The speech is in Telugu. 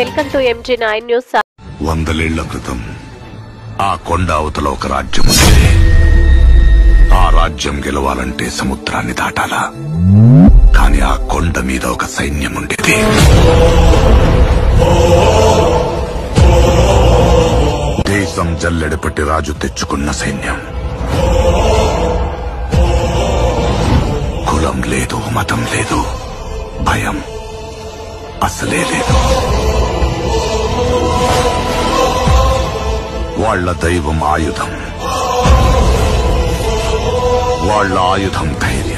Welcome to MG9 news. 100 ఏళ్ల క్రితం ఆ కొండ అవతల ఒక రాజ్యం ఉంది. ఆ రాజ్యం గెలవాలంటే సముద్రాన్ని దాటాలా. కానీ ఆ కొండ మీద ఒక సైన్యం ఉండేది. దేశం జల్లెడపట్టి రాజు తెచ్చుకున్న సైన్యం. కులం లేదు, మతం లేదు, భయం అసలే లేదు. వాళ్ల దైవం ఆయుధం, వాళ్ల ఆయుధం ధైర్యం.